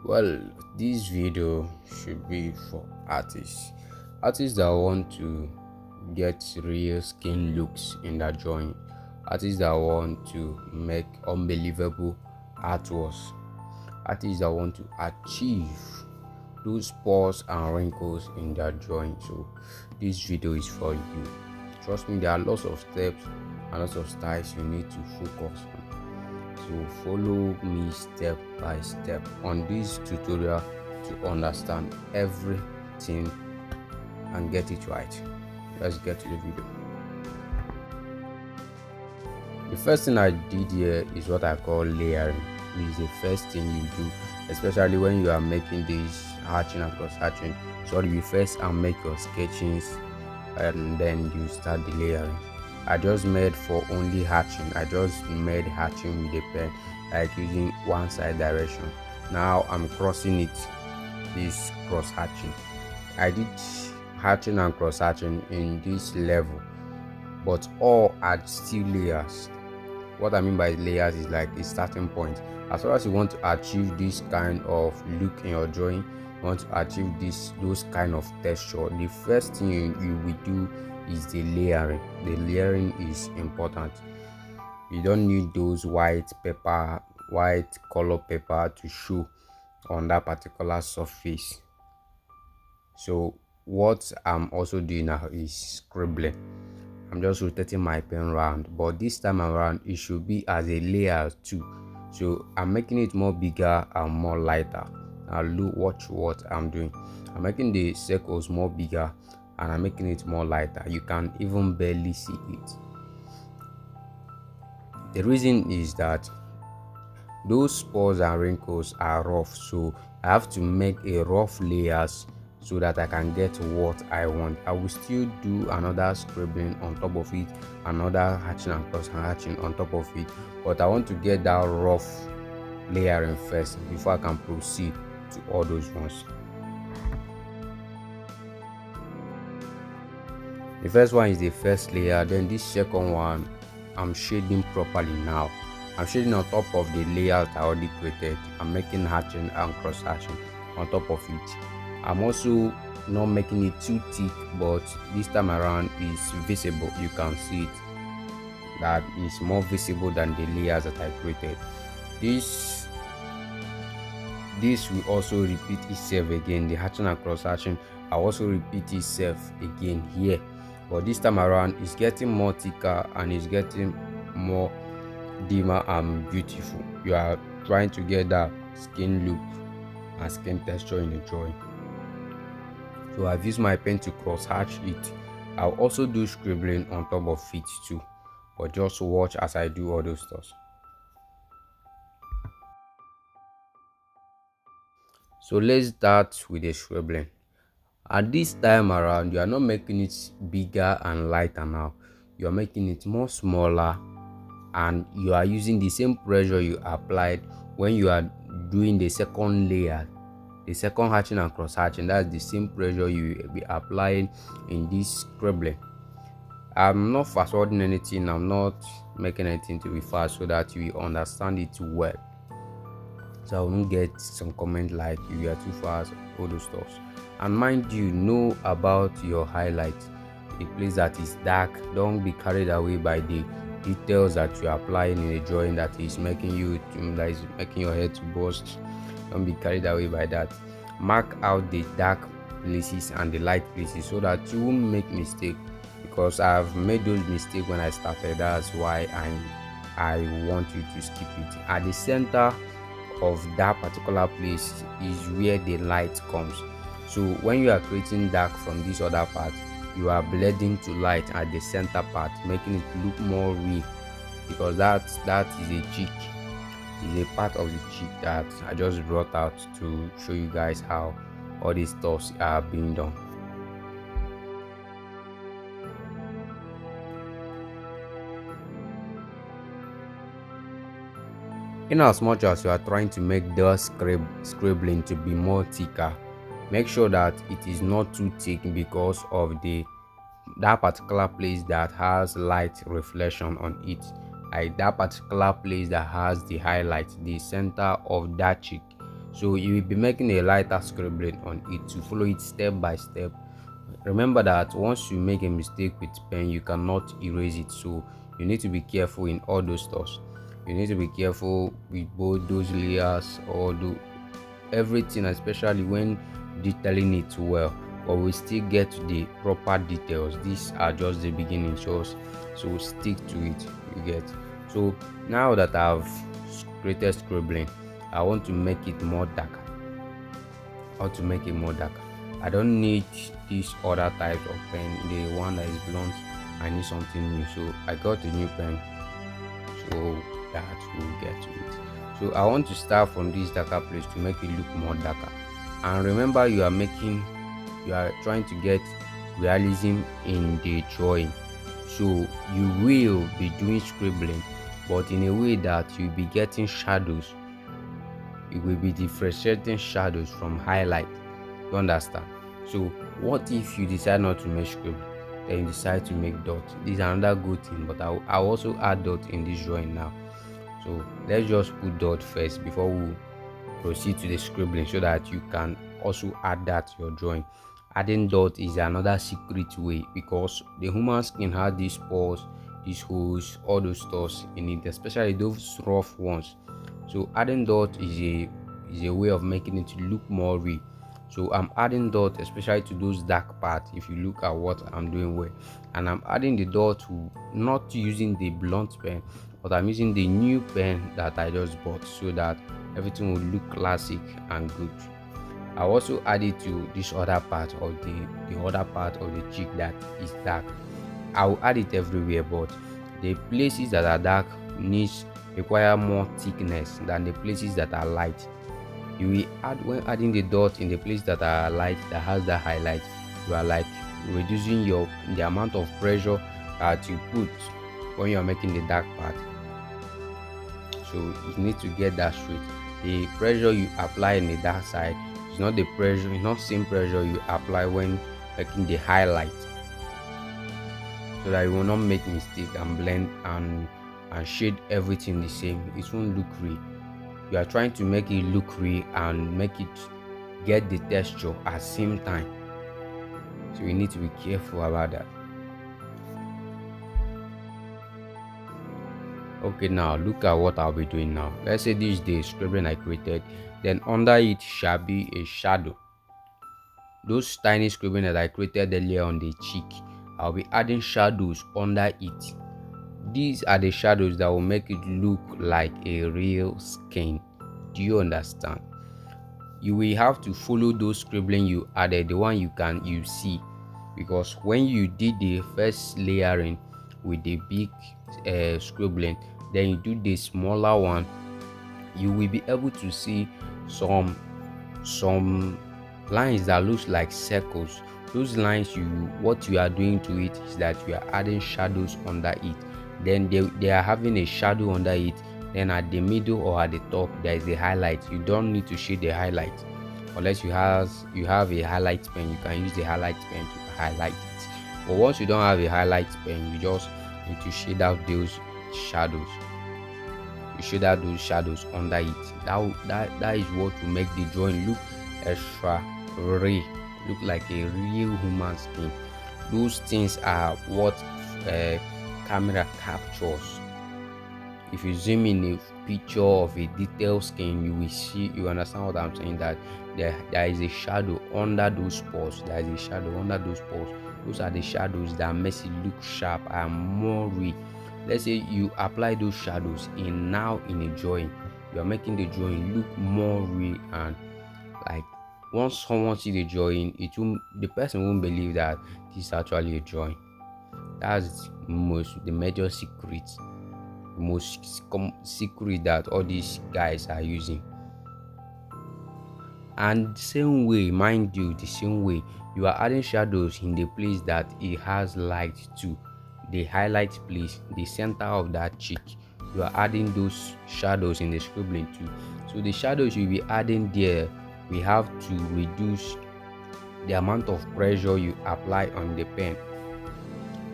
Well, this video should be for artists that want to get real skin looks in their drawing, artists that want to make unbelievable artworks, artists that want to achieve those pores and wrinkles in their drawing. So this video is for you. Trust me, there are lots of steps and lots of styles you need to focus on. So follow me step by step on this tutorial to understand everything and get it right. Let's get to the video. The first thing I did here is what I call layering. This is the first thing you do, especially when you are making this hatching and cross hatching. So you first and make your sketchings and then you start the layering. I just made for only hatching. I just made hatching with a pen, like using one side direction. Now I'm crossing it, this cross hatching. I did hatching and cross hatching in this level, but all are still layers. What I mean by layers is like a starting point. As far as you want to achieve this kind of look in your drawing, you want to achieve those kind of texture, the first thing you will do is the layering. The layering is important. You don't need those white color paper to show on that particular surface. So what I'm also doing now is scribbling. I'm just rotating my pen around, but this time around it should be as a layer too. So I'm making it more bigger and more lighter. Now watch what I'm doing. I'm making the circles more bigger and I'm making it more lighter. You can even barely see it. The reason is that those spots and wrinkles are rough, so I have to make a rough layers so that I can get what I want. I will still do another scribbling on top of it, another hatching and cross hatching on top of it, but I want to get that rough layering first before I can proceed to all those ones. The first one is the first layer, then this second one I'm shading properly now. I'm shading on top of the layers I already created. I'm making hatching and cross hatching on top of it. I'm also not making it too thick, but this time around is visible. You can see it, that is more visible than the layers that I created. This will also repeat itself again. The hatching and cross hatching I also repeat itself again here, but this time around it's getting more thicker and it's getting more dimmer and beautiful. You are trying to get that skin look and skin texture in the drawing. So I've used my pen to cross hatch it. I'll also do scribbling on top of it too, but just watch as I do all those stuff. So let's start with the scribbling. At this time around, you are not making it bigger and lighter now. You are making it more smaller, and you are using the same pressure you applied when you are doing the second layer, the second hatching and cross hatching. That's the same pressure you will be applying in this scribbling. I'm not fast forwarding anything. I'm not making anything to be fast so that you will understand it well. So I won't get some comment like you are too fast, all those stuff. And mind you, know about your highlights, a place that is dark. Don't be carried away by the details that you are applying in a drawing that is making your head to burst. Don't be carried away by that. Mark out the dark places and the light places so that you won't make mistake, because I've made those mistakes when I started. That's why I want you to skip it. At the center of that particular place is where the light comes. So when you are creating dark from this other part, you are blending to light at the center part, making it look more real, because that is a cheek, is a part of the cheek that I just brought out to show you guys how all these stuffs are being done. In as much as you are trying to make the scribbling to be more thicker, make sure that it is not too thick, because of that particular place that has light reflection on it, like that particular place that has the highlight, the center of that cheek. So you will be making a lighter scribbling on it to follow it step by step. Remember that once you make a mistake with pen, you cannot erase it. So you need to be careful in all those stuff. You need to be careful with both those layers or do everything, especially when detailing it well. But we still get to the proper details. These are just the beginning, so stick to it. You get. So now that I've created scribbling, I want to make it more darker. How to make it more darker. I don't need this other type of pen, the one that is blunt. I need something new, so I got a new pen, so that will get to it. So I want to start from this darker place to make it look more darker. And remember, you are trying to get realism in the drawing, so you will be doing scribbling, but in a way that you'll be getting shadows. You will be differentiating shadows from highlight. You understand? So what if you decide not to make scribble, then you decide to make dot? This is another good thing, but I'll also add dot in this drawing now. So let's just put dot first before we proceed to the scribbling, so that you can also add that to your drawing. Adding dot is another secret way, because the human skin has these pores, these holes, all those stuff in it, especially those rough ones. So adding dot is a way of making it look more real. So I'm adding dot especially to those dark parts. If you look at what I'm doing well, and I'm adding the dot to not using the blunt pen, but I'm using the new pen that I just bought, so that everything will look classic and good. I also add it to this other part of the other part of the cheek that is dark. I will add it everywhere, but the places that are dark needs require more thickness than the places that are light. You will add, when adding the dot in the place that are light, that has the highlight, you are like reducing the amount of pressure that you put when you are making the dark part. So you need to get that straight. The pressure you apply in the dark side is not the pressure, it's not same pressure you apply when making the highlight, so that you will not make mistake and blend and shade everything the same. It won't look real. You are trying to make it look real and make it get the texture at the same time, so you need to be careful about that. Okay, now look at what I'll be doing now. Let's say this is the scribbling I created, then under it shall be a shadow. Those tiny scribbling that I created earlier on the cheek, I'll be adding shadows under it. These are the shadows that will make it look like a real skin. Do you understand? You will have to follow those scribbling you added, the one you see, because when you did the first layering with the big scribbling, then you do the smaller one, you will be able to see some lines that looks like circles. Those lines, what you are doing to it is that you are adding shadows under it. Then they are having a shadow under it. Then at the middle or at the top there is a highlight. You don't need to shade the highlight unless you have a highlight pen. You can use the highlight pen to highlight it. But once you don't have a highlight pen, you just need to shade out those shadows. You shade out those shadows under it. That is what will make the drawing look extra real, look like a real human skin. Those things are what camera captures. If you zoom in a picture of a detailed skin, you understand what I'm saying, that there is a shadow under those pores. There is a shadow under those pores. Those are the shadows that makes it look sharp and more real. Let's say you apply those shadows in a drawing, you are making the drawing look more real, and like once someone see the drawing, the person won't believe that this is actually a drawing. That's the major secret, secret that all these guys are using. And the same way, mind you, the same way you are adding shadows in the place that it has light to, the highlight place, the center of that cheek, you are adding those shadows in the scribbling too. So the shadows you'll be adding there, we have to reduce the amount of pressure you apply on the pen.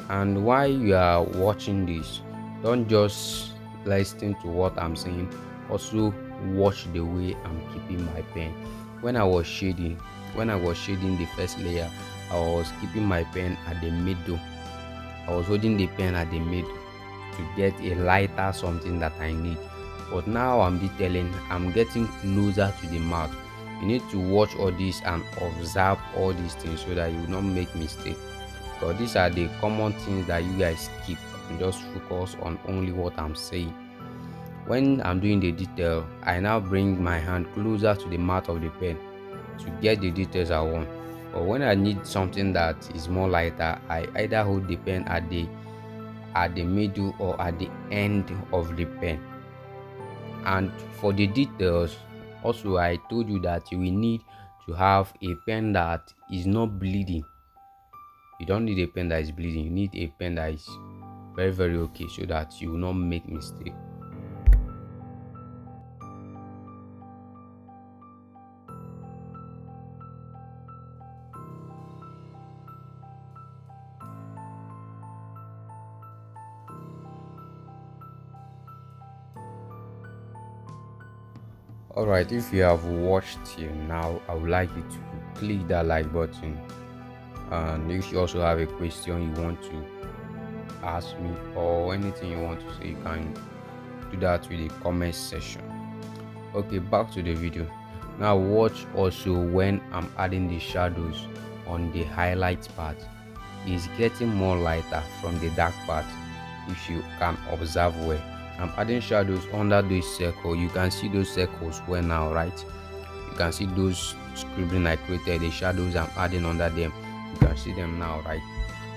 And while you are watching this, don't just listen to what I'm saying, also watch the way I'm keeping my pen. When I was shading, when I was shading the first layer, I was keeping my pen at the middle. I was holding the pen at the middle to get a lighter something that I need. But now I'm detailing, I'm getting closer to the mouth. You need to watch all this and observe all these things so that you will not make mistake. Because these are the common things that you guys skip and just focus on only what I'm saying. When I'm doing the detail, I now bring my hand closer to the mouth of the pen to get the details I want. But when I need something that is more lighter, I either hold the pen at the middle or at the end of the pen. And for the details, also I told you that you will need to have a pen that is not bleeding. You don't need a pen that is bleeding. You need a pen that is very okay so that you will not make mistake. Alright, if you have watched till now, I would like you to click that like button. And if you also have a question you want to ask me or anything you want to say, you can do that with the comment section. Okay, back to the video. Now watch also when I'm adding the shadows on the highlight part. It's getting more lighter from the dark part if you can observe well. I'm adding shadows under this circle. You can see those circles well now, right? You can see those scribbling I created, the shadows I'm adding under them. You can see them now, right?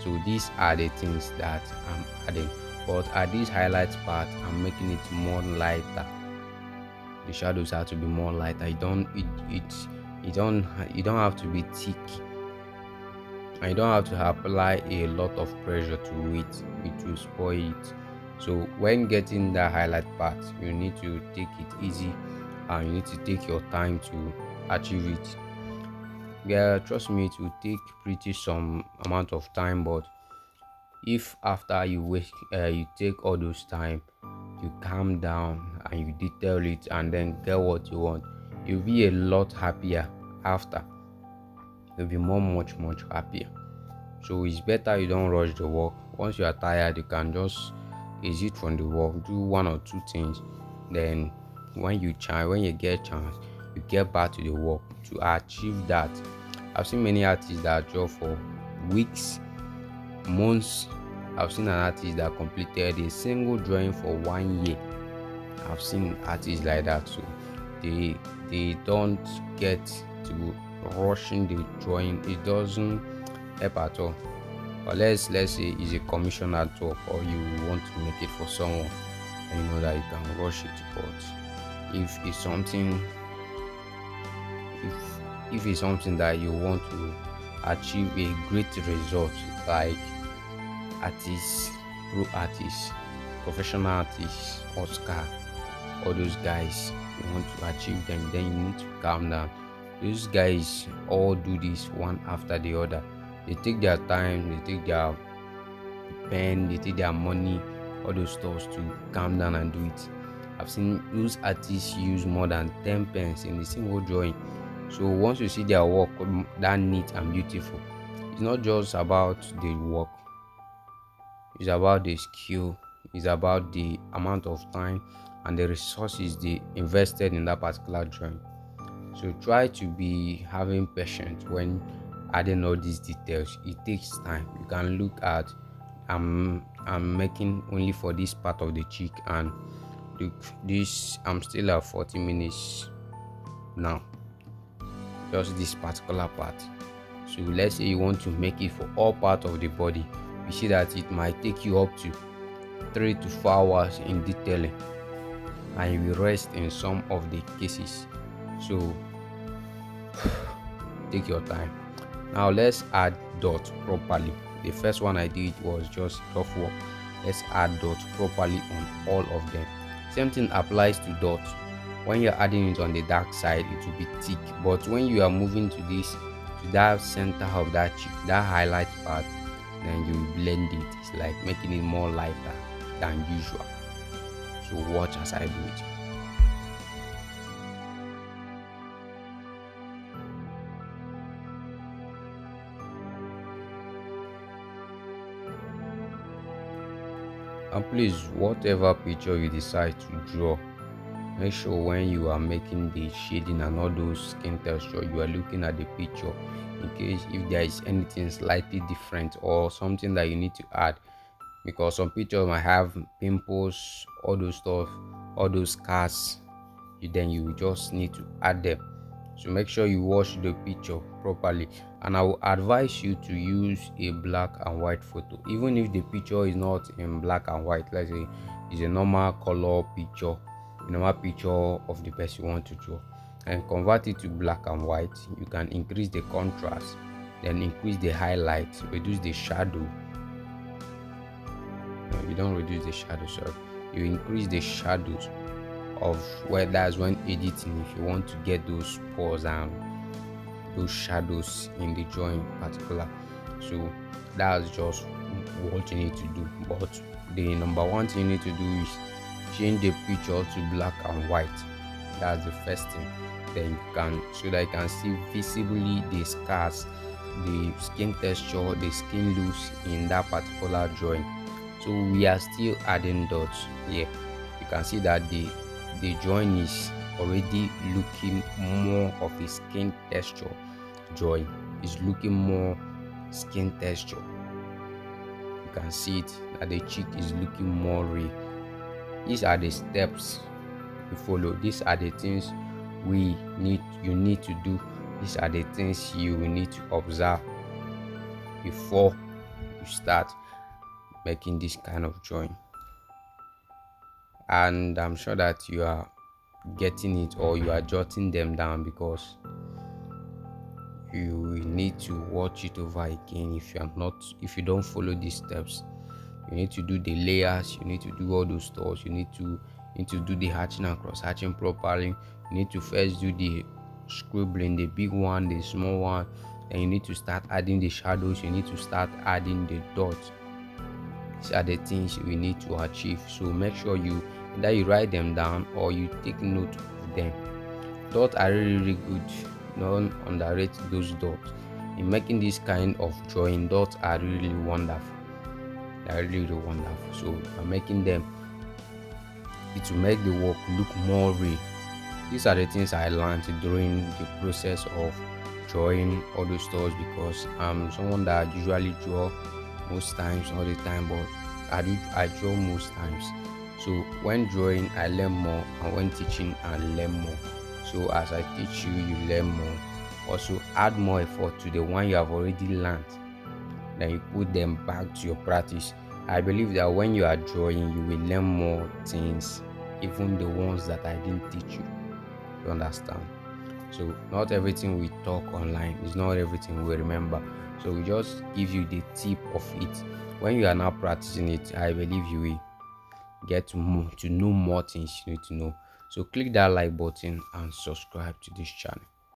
So these are the things that I'm adding. But at this highlight part, I'm making it more lighter. The shadows have to be more lighter. You don't have to be thick. I don't have to apply a lot of pressure to it will spoil it. So when getting the highlight part, you need to take it easy and you need to take your time to achieve it. Yeah, trust me, it will take pretty some amount of time, but if after you take all those time, you calm down and you detail it and then get what you want, you'll be a lot happier after. You'll be much happier. So it's better you don't rush the work. Once you are tired, you can just exit from the work, do one or two things. Then when you get chance, you get back to the work to achieve that. I've seen many artists that draw for weeks, months. I've seen an artist that completed a single drawing for 1 year. I've seen artists like that, so they don't get to rushing the drawing. It doesn't help at all. But let's say it's a commission artwork or you want to make it for someone and you know that you can rush it. But if it's something if it's something that you want to achieve a great result, like artists, pro artists, professional artists, Oscar, all those guys, you want to achieve them, then you need to calm down. Those guys all do this one after the other. They take their time, they take their pen, they take their money, all those stuff to calm down and do it. I've seen those artists use more than 10 pens in a single drawing. So once you see their work that neat and beautiful, it's not just about the work, it's about the skill, it's about the amount of time and the resources they invested in that particular drawing. So try to be having patience when adding all these details. It takes time. You can look at I'm making only for this part of the cheek, and look, this I'm still at 40 minutes now, just this particular part. So let's say you want to make it for all parts of the body. You see that it might take you up to 3 to 4 hours in detailing, and you will rest in some of the cases. So take your time. Now let's add dots properly. The first one I did was just rough work. Let's add dots properly on all of them. Same thing applies to dots. When you're adding it on the dark side, it will be thick, but when you are moving to that center of that cheek, that highlight part, then you blend it. It's like making it more lighter than usual. So watch as I do it. And please, whatever picture you decide to draw, make sure when you are making the shading and all those skin texture, you are looking at the picture in case if there is anything slightly different or something that you need to add, because some pictures might have pimples, all those stuff, all those scars. Then you just need to add them. So make sure you watch the picture properly, and I will advise you to use a black and white photo. Even if the picture is not in black and white, let's say it's a normal color picture, a normal picture of the person you want to draw, and convert it to black and white. You can increase the contrast, then increase the highlight, reduce the shadow. No, you don't reduce the shadow, sorry, you increase the shadows of where that's when editing, if you want to get those pores and those shadows in the drawing particular. So that's just what you need to do. But the number one thing you need to do is change the picture to black and white. That's the first thing. Then you can, so that you can see visibly the scars, the skin texture, the skin looks in that particular drawing. So we are still adding dots here. You can see that the drawing is already looking more of a skin texture. Drawing is looking more skin texture. You can see it that the cheek is looking more real. These are the steps you follow. These are the things you need to do. These are the things you will need to observe before you start making this kind of drawing. And I'm sure that you are getting it, or you are jotting them down, because you will need to watch it over again if you don't follow these steps. You need to do the layers, you need to do all those stuff, you need to do the hatching and cross hatching properly. You need to first do the scribbling, the big one, the small one, and you need to start adding the shadows, you need to start adding the dots. These are the things we need to achieve. So make sure that you write them down or you take note of them. Dots are really, really good. Don't underrate those dots. In making this kind of drawing, dots are really wonderful. They are really, really wonderful. So by making them, it will make the work look more real. These are the things I learned during the process of drawing all those stuff, because I'm someone that usually draw most times, all the time, but I draw most times. So when drawing, I learn more, and when teaching, I learn more. So as I teach you, you learn more. Also add more effort to the one you have already learned, then you put them back to your practice. I believe that when you are drawing, you will learn more things, even the ones that I didn't teach you. You understand? So not everything we talk online is not everything we remember. So we just give you the tip of it. When you are now practicing it, I believe you will get to know more things you need to know. So click that like button and subscribe to this channel.